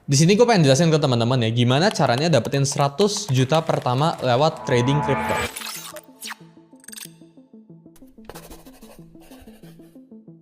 Di sini gue pengen jelasin ke teman-teman ya, gimana caranya dapetin 100 juta pertama lewat trading crypto.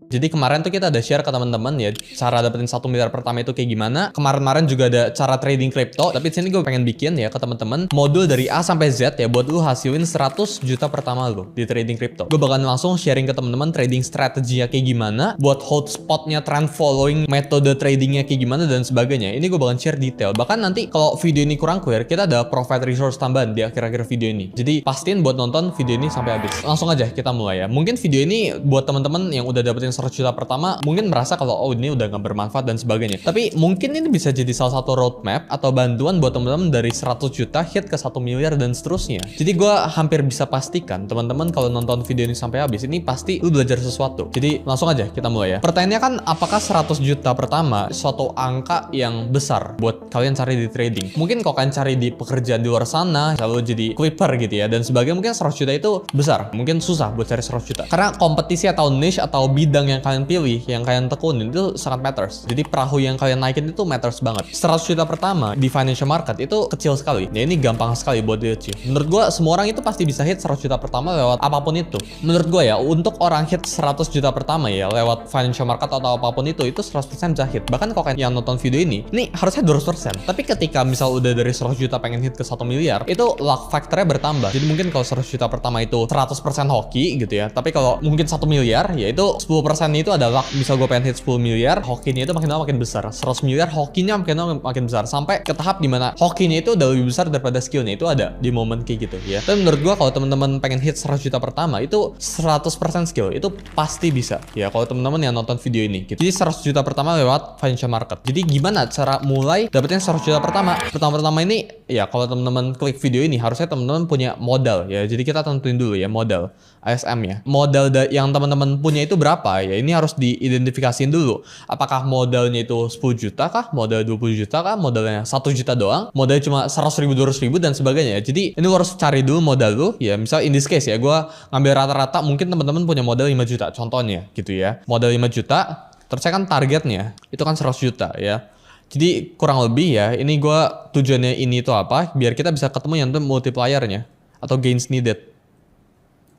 Jadi kemarin tuh kita ada share ke teman-teman ya, cara dapetin 1 miliar pertama itu kayak gimana. Kemarin-kemarin juga ada cara trading crypto, tapi di sini gue pengen bikin ya ke teman-teman modul dari A sampai Z ya, buat lu hasilin 100 juta pertama lu di trading crypto. Gue bakalan langsung sharing ke teman-teman trading strateginya kayak gimana, buat hold spotnya, trend following, metode tradingnya kayak gimana dan sebagainya. Ini gue bakalan share detail. Bahkan nanti kalau video ini kurang clear, kita ada provide resource tambahan di akhir-akhir video ini. Jadi pastiin buat nonton video ini sampai habis. Langsung aja kita mulai ya. Mungkin video ini buat teman-teman yang udah dapetin 100 juta pertama mungkin merasa kalau oh ini udah gak bermanfaat dan sebagainya. Tapi mungkin ini bisa jadi salah satu roadmap atau bantuan buat teman-teman dari 100 juta hit ke 1 miliar dan seterusnya. Jadi gue hampir bisa pastikan teman-teman kalau nonton video ini sampai habis ini pasti lu belajar sesuatu. Jadi langsung aja kita mulai ya. Pertanyaannya kan, apakah 100 juta pertama suatu angka yang besar buat kalian cari di trading? Mungkin kalau kalian cari di pekerjaan di luar sana, lalu jadi clipper gitu ya dan sebagainya, mungkin 100 juta itu besar. Mungkin susah buat cari 100 juta. Karena kompetisi atau niche atau bidang yang kalian pilih, yang kalian tekunin itu sangat matters. Jadi perahu yang kalian naikin itu matters banget. 100 juta pertama di financial market itu kecil sekali. Ya ini gampang sekali buat di achieve. Menurut gue semua orang itu pasti bisa hit 100 juta pertama lewat apapun itu. Menurut gue ya, untuk orang hit 100 juta pertama ya lewat financial market atau apapun itu 100% bisa hit. Bahkan kalau kalian yang nonton video ini harusnya 200%. Tapi ketika misal udah dari 100 juta pengen hit ke 1 miliar, itu luck factornya bertambah. Jadi mungkin kalau 100 juta pertama itu 100% hoki gitu ya. Tapi kalau mungkin 1 miliar, ya itu 10% itu ada luck. Misal gue pengen hit 10 miliar, hokinya itu makin lama makin besar. 100 miliar, hokinya makin lama makin besar. Sampai ke tahap dimana hokinya itu udah lebih besar daripada skillnya. Itu ada di momen kayak gitu ya. Tapi menurut gue kalau teman-teman pengen hit 100 juta pertama, itu 100% skill. Itu pasti bisa ya kalau teman-teman yang nonton video ini gitu. Jadi 100 juta pertama lewat financial market. Jadi gimana cara mulai dapetin 100 juta pertama? Pertama-tama ini ya kalau teman-teman klik video ini harusnya teman-teman punya modal ya. Jadi kita tentuin dulu ya modal ASM ya. Modal yang teman-teman punya itu berapa ya? Ini harus diidentifikasiin dulu. Apakah modalnya itu 10 juta kah? Modal 20 juta kah? Modalnya 1 juta doang? Modalnya cuma 100 ribu, 200 ribu dan sebagainya. Jadi ini harus cari dulu modal lu ya. Misal in this case ya, gue ngambil rata-rata mungkin teman-teman punya modal 5 juta contohnya gitu ya. Modal 5 juta, terus saya kan targetnya itu kan 100 juta ya. Jadi kurang lebih ya, ini gue tujuannya ini itu apa? Biar kita bisa ketemu yang itu multipliernya atau gains needed.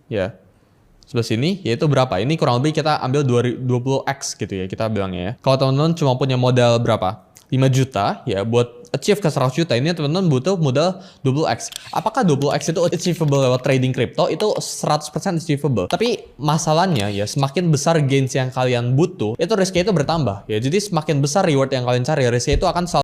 Ya. Sebelah sini yaitu berapa? Ini kurang lebih kita ambil 20x gitu ya kita bilangnya ya. Kalau teman-teman cuma punya modal berapa? 5 juta ya buat achieve ke 100 juta ini teman-teman butuh modal 20x. Apakah 20x itu achievable lewat trading crypto? Itu 100% achievable. Tapi masalahnya ya semakin besar gains yang kalian butuh, itu risknya itu bertambah ya. Jadi semakin besar reward yang kalian cari, risknya itu akan selalu